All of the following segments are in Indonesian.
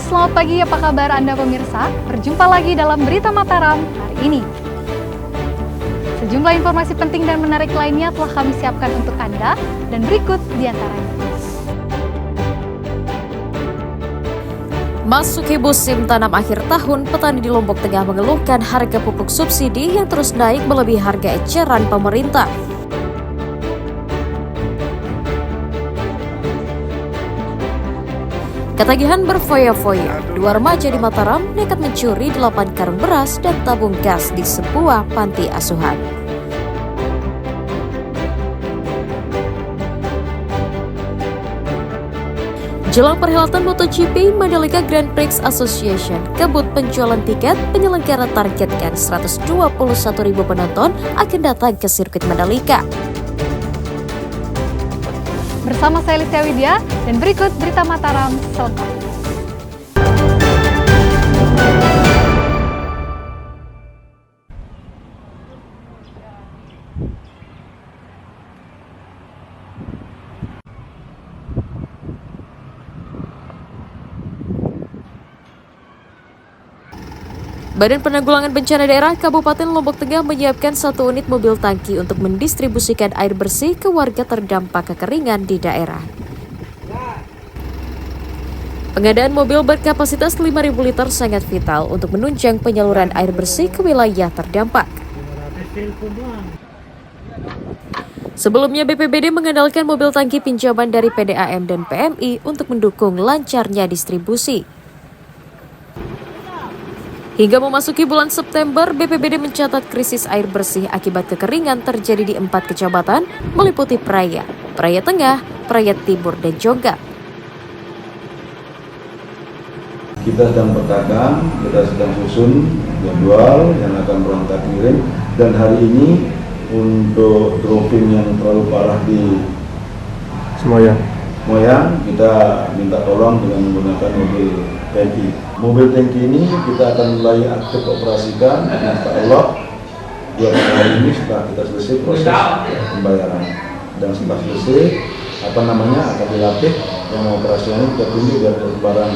selamat pagi, apa kabar Anda pemirsa? Berjumpa lagi dalam Berita Mataram hari ini. Sejumlah informasi penting dan menarik lainnya telah kami siapkan untuk Anda, dan berikut diantaranya. Masuki musim tanam akhir tahun, petani di Lombok Tengah mengeluhkan harga pupuk subsidi yang terus naik melebihi harga eceran pemerintah. Ketagihan berfoya-foya, dua remaja di Mataram nekat mencuri 8 karung beras dan tabung gas di sebuah panti asuhan. Jelang perhelatan MotoGP, Mandalika Grand Prix Association kebut penjualan tiket, penyelenggara targetkan 121.000 penonton akan datang ke sirkuit Mandalika. Bersama saya Alicia Widya, dan berikut Berita Mataram selengkapnya. Badan Penanggulangan Bencana Daerah Kabupaten Lombok Tengah menyiapkan 1 unit mobil tangki untuk mendistribusikan air bersih ke warga terdampak kekeringan di daerah. Pengadaan mobil berkapasitas 5.000 liter sangat vital untuk menunjang penyaluran air bersih ke wilayah terdampak. Sebelumnya BPBD mengandalkan mobil tangki pinjaman dari PDAM dan PMI untuk mendukung lancarnya distribusi. Hingga memasuki bulan September, BPBD mencatat krisis air bersih akibat kekeringan terjadi di 4 kecamatan, meliputi Praia, Praia Tengah, Praia Timur, dan Jonggat. Kita sedang petakan, kita sedang susun jadwal yang akan berangkat kirim, dan hari ini untuk dropping yang terlalu parah di Moyang, kita minta tolong dengan menggunakan mobil tangki. Mobil tangki ini kita akan mulai aktif operasikan, insya Allah 2 hari ini setelah kita selesai proses pembayaran. Dan setelah selesai, akan dilatih yang operasionalnya kita tunggu biar berlebaran.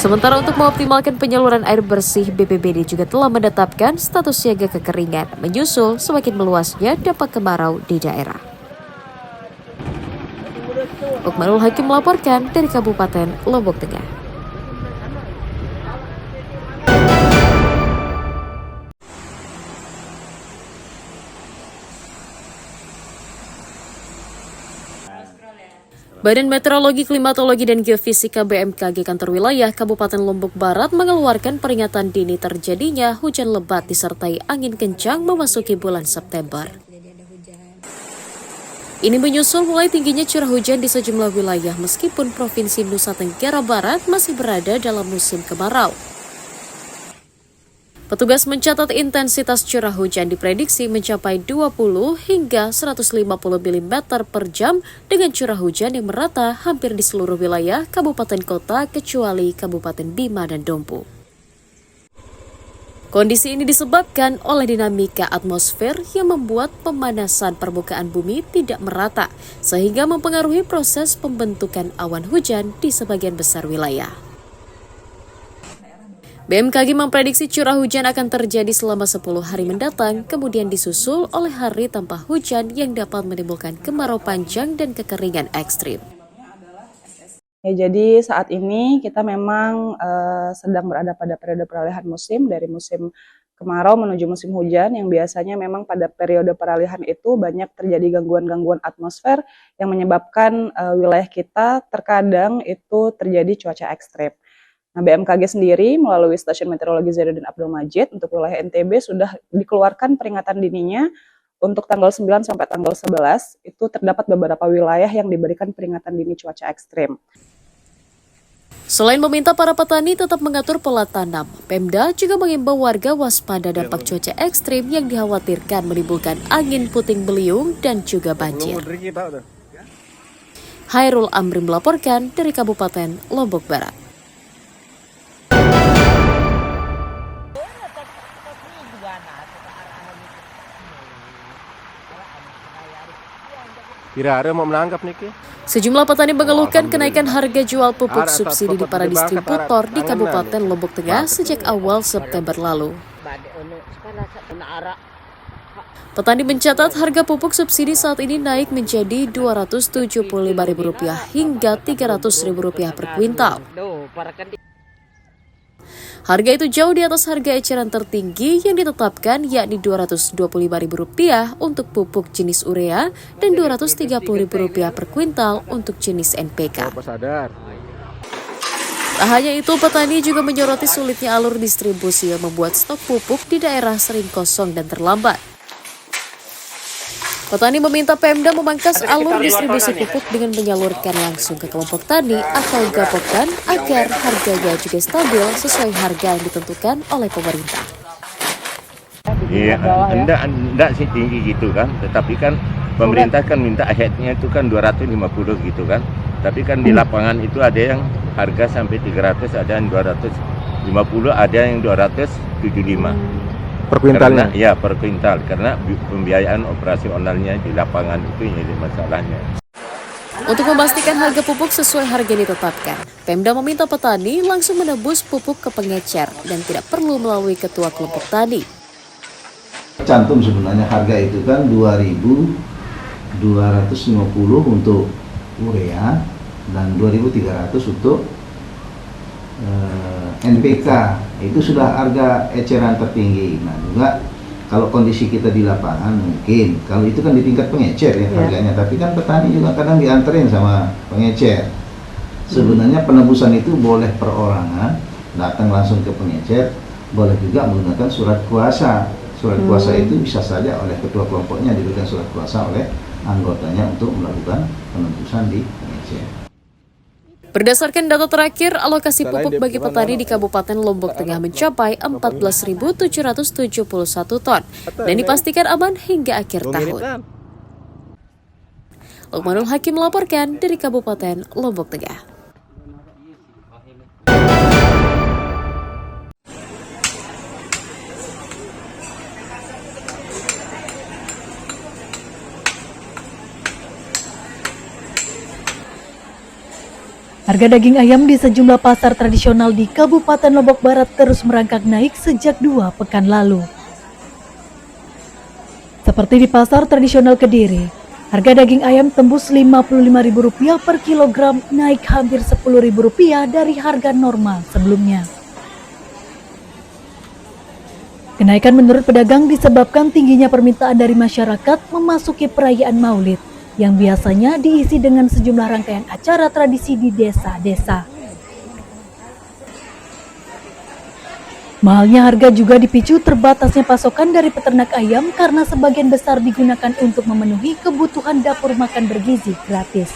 Sementara untuk mengoptimalkan penyaluran air bersih, BPBD juga telah menetapkan status siaga kekeringan, menyusul semakin meluasnya dampak kemarau di daerah. Ukmarul Hakim melaporkan dari Kabupaten Lombok Tengah. Badan Meteorologi, Klimatologi, dan Geofisika BMKG Kantor Wilayah Kabupaten Lombok Barat mengeluarkan peringatan dini terjadinya hujan lebat disertai angin kencang memasuki bulan September. Ini menyusul mulai tingginya curah hujan di sejumlah wilayah meskipun Provinsi Nusa Tenggara Barat masih berada dalam musim kemarau. Petugas mencatat intensitas curah hujan diprediksi mencapai 20 hingga 150 mm per jam dengan curah hujan yang merata hampir di seluruh wilayah kabupaten kota kecuali Kabupaten Bima dan Dompu. Kondisi ini disebabkan oleh dinamika atmosfer yang membuat pemanasan permukaan bumi tidak merata sehingga mempengaruhi proses pembentukan awan hujan di sebagian besar wilayah. BMKG memprediksi curah hujan akan terjadi selama 10 hari mendatang, kemudian disusul oleh hari tanpa hujan yang dapat menimbulkan kemarau panjang dan kekeringan ekstrim. Ya, jadi saat ini kita memang sedang berada pada periode peralihan musim dari musim kemarau menuju musim hujan yang biasanya memang pada periode peralihan itu banyak terjadi gangguan-gangguan atmosfer yang menyebabkan wilayah kita terkadang itu terjadi cuaca ekstrim. Nah, BMKG sendiri melalui Stasiun Meteorologi Zainuddin Abdul Majid untuk wilayah NTB sudah dikeluarkan peringatan dininya untuk tanggal 9 sampai tanggal 11 itu terdapat beberapa wilayah yang diberikan peringatan dini cuaca ekstrim. Selain meminta para petani tetap mengatur pola tanam, Pemda juga mengimbau warga waspada dampak cuaca ekstrim yang dikhawatirkan menimbulkan angin puting beliung dan juga banjir. Hairul Amri melaporkan dari Kabupaten Lombok Barat. Kira-kira mau menanggap nih, Ki? Sejumlah petani mengeluhkan kenaikan harga jual pupuk subsidi di para distributor di Kabupaten Lombok Tengah sejak awal September lalu. Petani mencatat harga pupuk subsidi saat ini naik menjadi Rp275.000 hingga Rp300.000 per kuintal. Harga itu jauh di atas harga eceran tertinggi yang ditetapkan, yakni Rp225.000 untuk pupuk jenis urea dan Rp230.000 per kuintal untuk jenis NPK. Tak hanya itu, petani juga menyoroti sulitnya alur distribusi yang membuat stok pupuk di daerah sering kosong dan terlambat. Petani meminta Pemda memangkas alur distribusi pupuk dengan menyalurkan langsung ke kelompok tani atau Gapoktan agar harganya juga stabil sesuai harga yang ditentukan oleh pemerintah. Iya, enggak sih tinggi gitu kan, tetapi kan pemerintah kan minta aheadnya itu kan 250 gitu kan. Tapi kan di lapangan itu ada yang harga sampai 300, ada yang 250, ada yang 275. Per kuintalnya? Ya, per kuintal, karena pembiayaan operasionalnya di lapangan itu yang jadi masalahnya. Untuk memastikan harga pupuk sesuai harga yang ditetapkan, Pemda meminta petani langsung menebus pupuk ke pengecer dan tidak perlu melalui ketua kelompok tani. Cantum sebenarnya harga itu kan 2.250 untuk urea dan 2.300 untuk NPK. Itu sudah harga eceran tertinggi. Nah juga kalau kondisi kita di lapangan mungkin, kalau itu kan di tingkat pengecer ya harganya, tapi kan petani juga kadang dianterin sama pengecer. Sebenarnya penebusan itu boleh perorangan, datang langsung ke pengecer, boleh juga menggunakan surat kuasa. Surat kuasa itu bisa saja oleh ketua kelompoknya diberikan surat kuasa oleh anggotanya untuk melakukan penebusan di pengecer. Berdasarkan data terakhir, alokasi pupuk bagi petani di Kabupaten Lombok Tengah mencapai 14.771 ton dan dipastikan aman hingga akhir tahun. Lukmanul Hakim melaporkan dari Kabupaten Lombok Tengah. Harga daging ayam di sejumlah pasar tradisional di Kabupaten Lombok Barat terus merangkak naik sejak 2 pekan lalu. Seperti di pasar tradisional Kediri, harga daging ayam tembus Rp55.000 per kilogram, naik hampir Rp10.000 dari harga normal sebelumnya. Kenaikan menurut pedagang disebabkan tingginya permintaan dari masyarakat memasuki perayaan Maulid, yang biasanya diisi dengan sejumlah rangkaian acara tradisi di desa-desa. Mahalnya harga juga dipicu terbatasnya pasokan dari peternak ayam karena sebagian besar digunakan untuk memenuhi kebutuhan dapur makan bergizi gratis.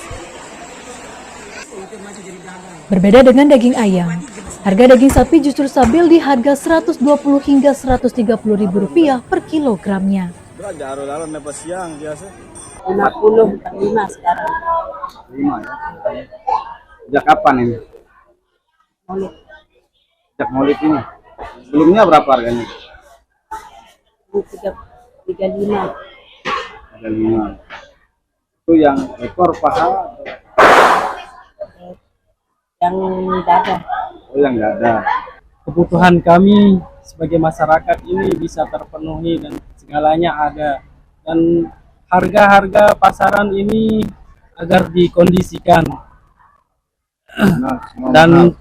Berbeda dengan daging ayam, harga daging sapi justru stabil di harga Rp120 hingga Rp130.000 per kilogramnya. 50, 45 sekarang. 5 ya. Sejak kapan ini? Maulid. Sejak Maulid ini. Sebelumnya berapa harganya? 35. 35. Itu yang ekor paha? Yang dada. Oh, yang dada. Kebutuhan kami sebagai masyarakat ini bisa terpenuhi dan segalanya ada. Dan harga-harga pasaran ini agar dikondisikan dan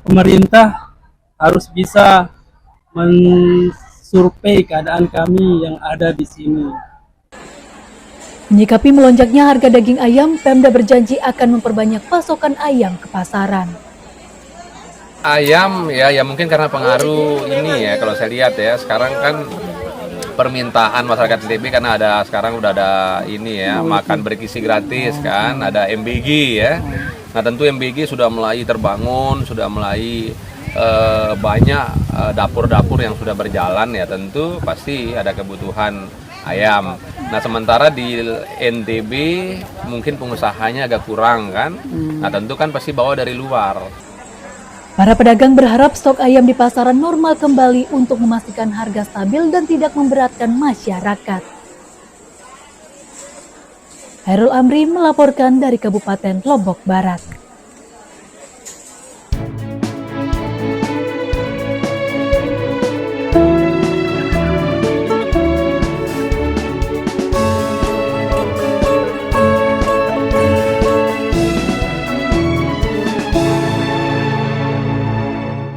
pemerintah harus bisa mensurvei keadaan kami yang ada di sini. Menyikapi melonjaknya harga daging ayam, Pemda berjanji akan memperbanyak pasokan ayam ke pasaran. Ayam ya mungkin karena pengaruh ini ya, kalau saya lihat ya sekarang kan permintaan masyarakat NTB karena sekarang udah ada ini ya, makan bergizi gratis kan, ada MBG ya. Nah tentu MBG sudah mulai terbangun, sudah mulai banyak dapur-dapur yang sudah berjalan ya, tentu pasti ada kebutuhan ayam. Nah sementara di NTB mungkin pengusahanya agak kurang kan, nah tentu kan pasti bawa dari luar. Para pedagang berharap stok ayam di pasaran normal kembali untuk memastikan harga stabil dan tidak memberatkan masyarakat. Hairul Amri melaporkan dari Kabupaten Lombok Barat.